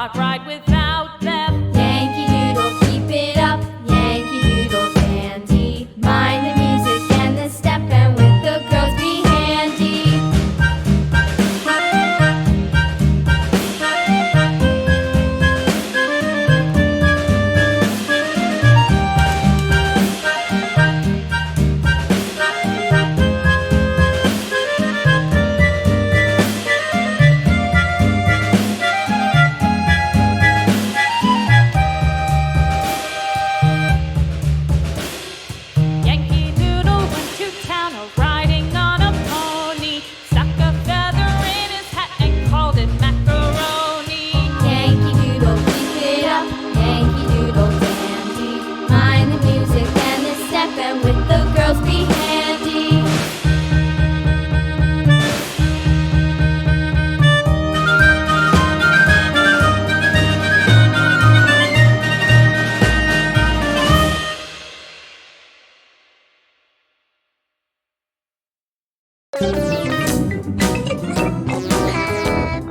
not ride without them. Yankee Doodle, keep it up, Yankee Doodle dandy. Mind the music and the step, and with the girls be handy. Yankee Doodle went to town riding on a pony, stuck a feather in his hat and called it macaroni. Yankee Doodle, keep it up, Yankee Doodle dandy. Mind the music and the step, and with the girls be handy.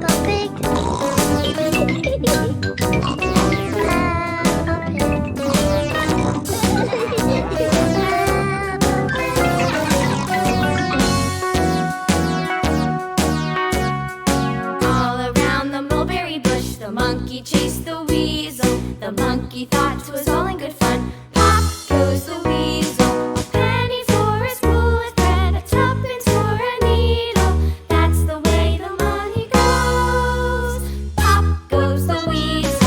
Peppa Pig. All around the mulberry bush, the monkey chased the weasel. The monkey thought 'twas all in good fun. Pop goes the weasel. A penny for a spool of thread, a tuppence for a needle. That's the way the money goes. Pop goes the weasel.